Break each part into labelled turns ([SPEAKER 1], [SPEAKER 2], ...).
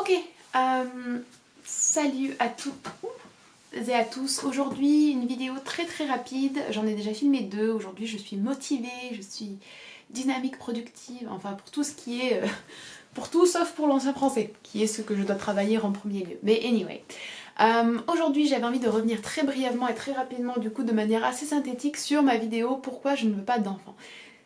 [SPEAKER 1] Ok, salut à toutes et à tous. Aujourd'hui, une vidéo très rapide. J'en ai déjà filmé deux. Aujourd'hui, je suis motivée, je suis dynamique, productive, enfin pour tout ce qui est... pour tout sauf pour l'ancien français, qui est ce que je dois travailler en premier lieu. Mais anyway. Aujourd'hui, j'avais envie de revenir très brièvement et très rapidement, du coup de manière assez synthétique, sur ma vidéo Pourquoi je ne veux pas d'enfants.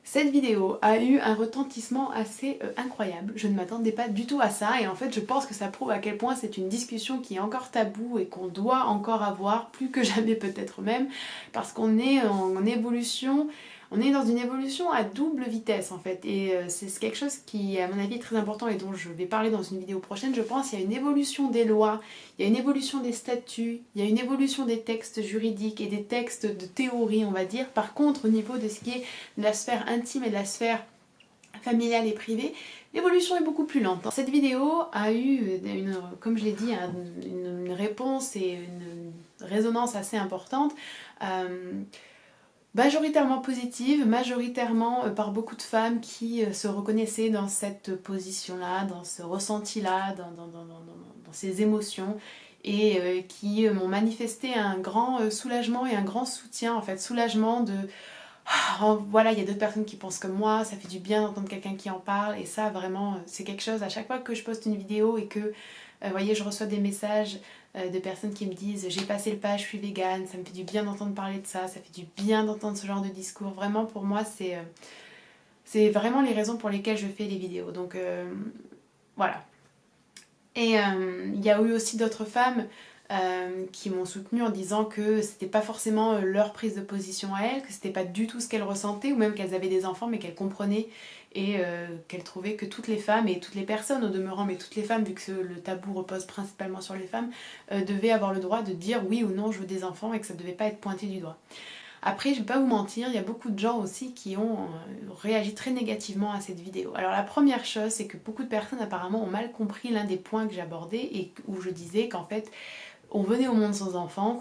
[SPEAKER 1] Cette vidéo a eu un retentissement assez incroyable, je ne m'attendais pas du tout à ça et en fait je pense que ça prouve à quel point c'est une discussion qui est encore taboue et qu'on doit encore avoir, plus que jamais peut-être même, parce qu'on est en évolution, on est dans une évolution à double vitesse en fait et c'est quelque chose qui à mon avis est très important et dont je vais parler dans une vidéo prochaine. Je pense qu'il y a une évolution des lois, il y a une évolution des statuts, il y a une évolution des textes juridiques et des textes de théorie on va dire. Par contre au niveau de ce qui est de la sphère intime et de la sphère familiale et privée, l'évolution est beaucoup plus lente. Cette vidéo a eu, comme je l'ai dit, une réponse et une résonance assez importante. Majoritairement positive, majoritairement par beaucoup de femmes qui se reconnaissaient dans cette position-là, dans ce ressenti-là, dans ces émotions et qui m'ont manifesté un grand soulagement et un grand soutien, en fait, soulagement de voilà, il y a d'autres personnes qui pensent comme moi, ça fait du bien d'entendre quelqu'un qui en parle et ça vraiment c'est quelque chose, à chaque fois que je poste une vidéo et que vous voyez, je reçois des messages de personnes qui me disent j'ai passé le pas, je suis végane, ça me fait du bien d'entendre parler de ça, ça fait du bien d'entendre ce genre de discours. Vraiment pour moi c'est vraiment les raisons pour lesquelles je fais les vidéos. Donc voilà. Et il y a eu aussi d'autres femmes qui m'ont soutenue en disant que c'était pas forcément leur prise de position à elles, que c'était pas du tout ce qu'elles ressentaient, ou même qu'elles avaient des enfants mais qu'elles comprenaient et qu'elles trouvaient que toutes les femmes et toutes les personnes au demeurant, mais toutes les femmes vu que le tabou repose principalement sur les femmes, devaient avoir le droit de dire oui ou non je veux des enfants et que ça devait pas être pointé du doigt. Après, je vais pas vous mentir, il y a beaucoup de gens aussi qui ont réagi très négativement à cette vidéo. Alors la première chose, c'est que beaucoup de personnes apparemment ont mal compris l'un des points que j'abordais et où je disais qu'en fait, on venait au monde sans enfant,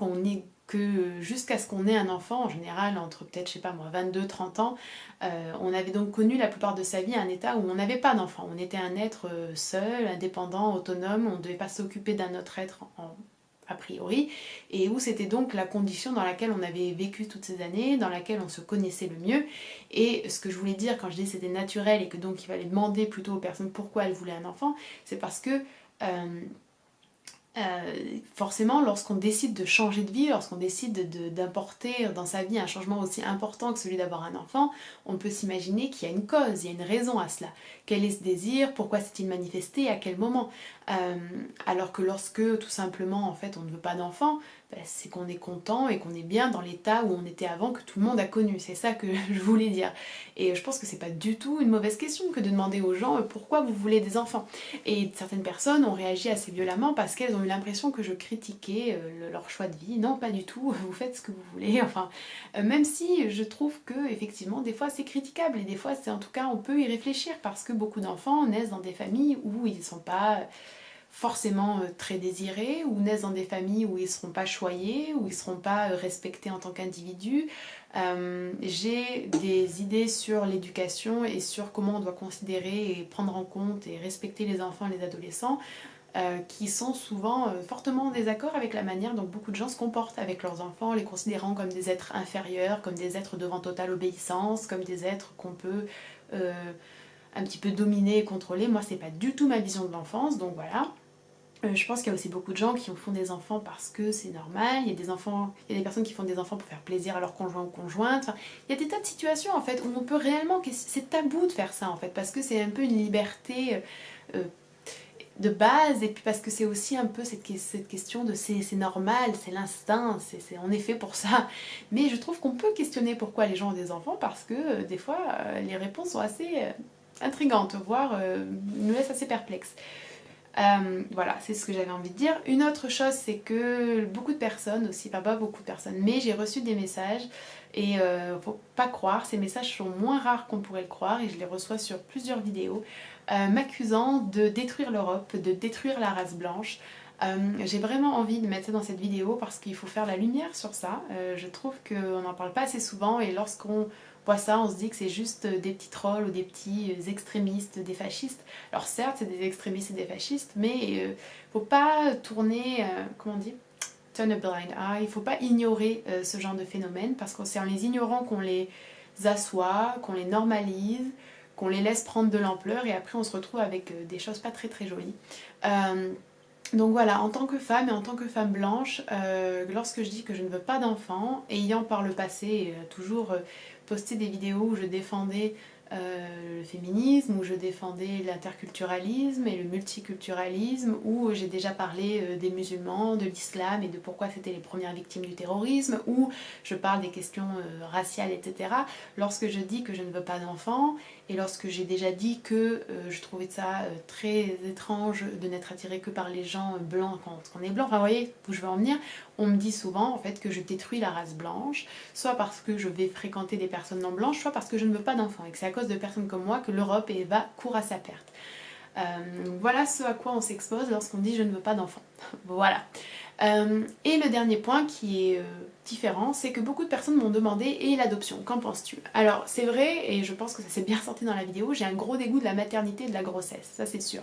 [SPEAKER 1] que jusqu'à ce qu'on ait un enfant, en général entre peut-être, je sais pas moi, 22-30 ans, on avait donc connu la plupart de sa vie un état où on n'avait pas d'enfant. On était un être seul, indépendant, autonome, on ne devait pas s'occuper d'un autre être a priori, et où c'était donc la condition dans laquelle on avait vécu toutes ces années, dans laquelle on se connaissait le mieux. Et ce que je voulais dire quand je dis c'était naturel et que donc il fallait demander plutôt aux personnes pourquoi elles voulaient un enfant, c'est parce que forcément lorsqu'on décide de changer de vie, lorsqu'on décide d'apporter dans sa vie un changement aussi important que celui d'avoir un enfant, on peut s'imaginer qu'il y a une cause, il y a une raison à cela. Quel est ce désir? Pourquoi s'est-il manifesté? À quel moment? Alors que lorsque tout simplement en fait on ne veut pas d'enfant, c'est qu'on est content et qu'on est bien dans l'état où on était avant, que tout le monde a connu. C'est ça que je voulais dire. Et je pense que c'est pas du tout une mauvaise question que de demander aux gens pourquoi vous voulez des enfants. Et certaines personnes ont réagi assez violemment parce qu'elles ont eu l'impression que je critiquais leur choix de vie. Non, pas du tout, vous faites ce que vous voulez. Enfin, même si je trouve que effectivement des fois c'est critiquable et des fois c'est en tout cas on peut y réfléchir parce que beaucoup d'enfants naissent dans des familles où ils ne sont pas forcément très désirés, ou naissent dans des familles où ils ne seront pas choyés, où ils ne seront pas respectés en tant qu'individus. J'ai des idées sur l'éducation et sur comment on doit considérer et prendre en compte et respecter les enfants et les adolescents qui sont souvent fortement en désaccord avec la manière dont beaucoup de gens se comportent avec leurs enfants, les considérant comme des êtres inférieurs, comme des êtres devant totale obéissance, comme des êtres qu'on peut un petit peu dominer et contrôler. Moi c'est pas du tout ma vision de l'enfance, donc voilà. Je pense qu'il y a aussi beaucoup de gens qui font des enfants parce que c'est normal, il y a des personnes qui font des enfants pour faire plaisir à leur conjoint ou conjointe, enfin, il y a des tas de situations en fait où on peut réellement, c'est tabou de faire ça en fait, parce que c'est un peu une liberté de base, et puis parce que c'est aussi un peu cette question de c'est normal, c'est l'instinct, on est fait pour ça. Mais je trouve qu'on peut questionner pourquoi les gens ont des enfants parce que des fois les réponses sont assez intrigantes, voire nous laissent assez perplexes. Voilà, c'est ce que j'avais envie de dire. Une autre chose, c'est que beaucoup de personnes aussi, pas beaucoup de personnes, mais j'ai reçu des messages et faut pas croire, ces messages sont moins rares qu'on pourrait le croire et je les reçois sur plusieurs vidéos, m'accusant de détruire l'Europe, de détruire la race blanche. J'ai vraiment envie de mettre ça dans cette vidéo parce qu'il faut faire la lumière sur ça. Je trouve qu'on n'en parle pas assez souvent et lorsqu'on voit ça, on se dit que c'est juste des petits trolls ou des petits extrémistes, des fascistes. Alors certes, c'est des extrémistes et des fascistes, mais faut pas tourner, comment on dit, turn a blind eye, il faut pas ignorer ce genre de phénomène, parce que c'est en les ignorant qu'on les assoit, qu'on les normalise, qu'on les laisse prendre de l'ampleur, et après on se retrouve avec des choses pas très très jolies. Donc voilà, en tant que femme et en tant que femme blanche, lorsque je dis que je ne veux pas d'enfants, ayant par le passé toujours posté des vidéos où je défendais le féminisme, où je défendais l'interculturalisme et le multiculturalisme, où j'ai déjà parlé des musulmans, de l'islam et de pourquoi c'était les premières victimes du terrorisme, où je parle des questions raciales, etc. Lorsque je dis que je ne veux pas d'enfants, et lorsque j'ai déjà dit que je trouvais ça très étrange de n'être attirée que par les gens blancs quand on est blanc, enfin vous voyez où je veux en venir, on me dit souvent en fait que je détruis la race blanche, soit parce que je vais fréquenter des personnes non blanches, soit parce que je ne veux pas d'enfants, et que c'est à cause de personnes comme moi que l'Europe court à sa perte. Voilà ce à quoi on s'expose lorsqu'on dit je ne veux pas d'enfants. Voilà. Et le dernier point qui est différent, c'est que beaucoup de personnes m'ont demandé et l'adoption, qu'en penses-tu? Alors c'est vrai, et je pense que ça s'est bien sorti dans la vidéo, j'ai un gros dégoût de la maternité et de la grossesse, ça c'est sûr.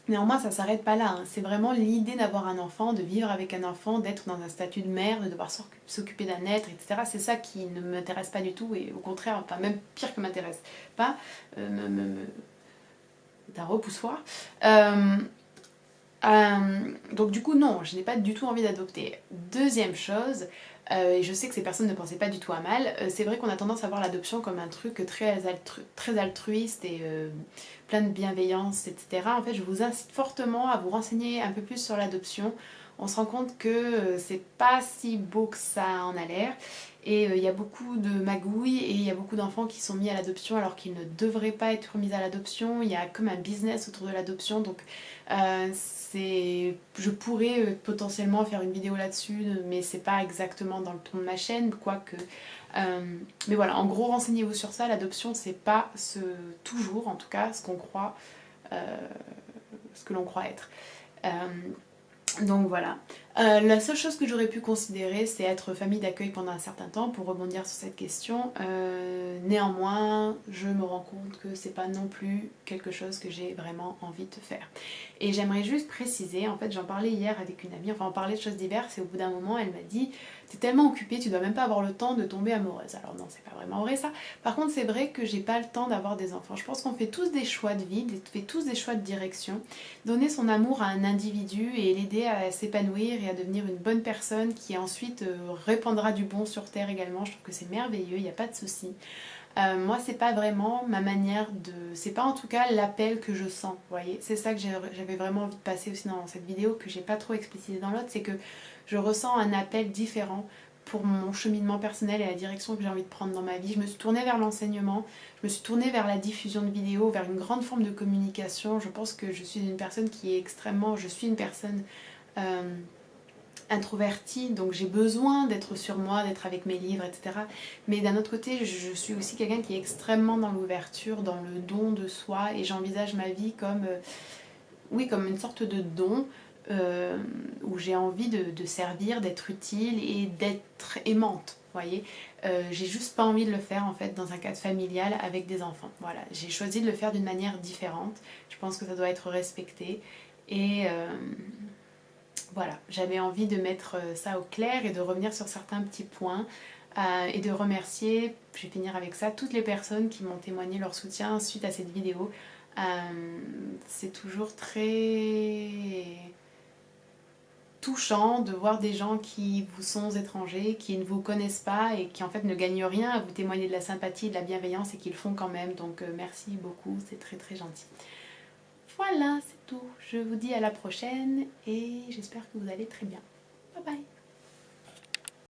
[SPEAKER 1] Néanmoins ça s'arrête pas là, hein. C'est vraiment l'idée d'avoir un enfant, de vivre avec un enfant, d'être dans un statut de mère, de devoir s'occuper d'un être, etc. C'est ça qui ne m'intéresse pas du tout, et au contraire, enfin même pire que m'intéresse pas, c'est un repoussoir. Donc du coup non, je n'ai pas du tout envie d'adopter. Deuxième chose, et je sais que ces personnes ne pensaient pas du tout à mal, c'est vrai qu'on a tendance à voir l'adoption comme un truc très altruiste et plein de bienveillance, etc. En fait, je vous incite fortement à vous renseigner un peu plus sur l'adoption. On se rend compte que c'est pas si beau que ça en a l'air, et il y a beaucoup de magouilles, et il y a beaucoup d'enfants qui sont mis à l'adoption alors qu'ils ne devraient pas être mis à l'adoption. Il y a comme un business autour de l'adoption, donc je pourrais potentiellement faire une vidéo là-dessus, mais c'est pas exactement dans le ton de ma chaîne, quoique. Mais voilà, en gros, renseignez-vous sur ça. L'adoption, c'est pas toujours, en tout cas, ce qu'on croit, ce que l'on croit être. Donc voilà. La seule chose que j'aurais pu considérer, c'est être famille d'accueil pendant un certain temps, pour rebondir sur cette question. Néanmoins, je me rends compte que c'est pas non plus quelque chose que j'ai vraiment envie de faire. Et j'aimerais juste préciser, en fait j'en parlais hier avec une amie, enfin on parlait de choses diverses, et au bout d'un moment elle m'a dit t'es tellement occupée, tu dois même pas avoir le temps de tomber amoureuse. Alors non, c'est pas vraiment vrai ça. Par contre c'est vrai que j'ai pas le temps d'avoir des enfants. Je pense qu'on fait tous des choix de vie, on fait tous des choix de direction. Donner son amour à un individu et l'aider à s'épanouir et à devenir une bonne personne qui ensuite répandra du bon sur terre également, je trouve que c'est merveilleux, il n'y a pas de souci. Moi c'est pas vraiment ma manière de... c'est pas en tout cas l'appel que je sens, vous voyez. C'est ça que j'avais vraiment envie de passer aussi dans cette vidéo, que j'ai pas trop explicité dans l'autre, c'est que je ressens un appel différent pour mon cheminement personnel et la direction que j'ai envie de prendre dans ma vie. Je me suis tournée vers l'enseignement, je me suis tournée vers la diffusion de vidéos, vers une grande forme de communication. Je pense que je suis une personne qui est extrêmement... je suis une personne introvertie, donc j'ai besoin d'être sur moi, d'être avec mes livres, etc. Mais d'un autre côté, je suis aussi quelqu'un qui est extrêmement dans l'ouverture, dans le don de soi, et j'envisage ma vie comme, oui, comme une sorte de don, où j'ai envie de servir, d'être utile et d'être aimante, vous voyez. J'ai juste pas envie de le faire en fait dans un cadre familial avec des enfants. Voilà, j'ai choisi de le faire d'une manière différente. Je pense que ça doit être respecté, et voilà, j'avais envie de mettre ça au clair et de revenir sur certains petits points, et de remercier, je vais finir avec ça, toutes les personnes qui m'ont témoigné leur soutien suite à cette vidéo. C'est toujours très touchant de voir des gens qui vous sont étrangers, qui ne vous connaissent pas et qui en fait ne gagnent rien à vous témoigner de la sympathie et de la bienveillance, et qui le font quand même, donc merci beaucoup, c'est très très gentil. Voilà, c'est tout. Je vous dis à la prochaine et j'espère que vous allez très bien. Bye bye.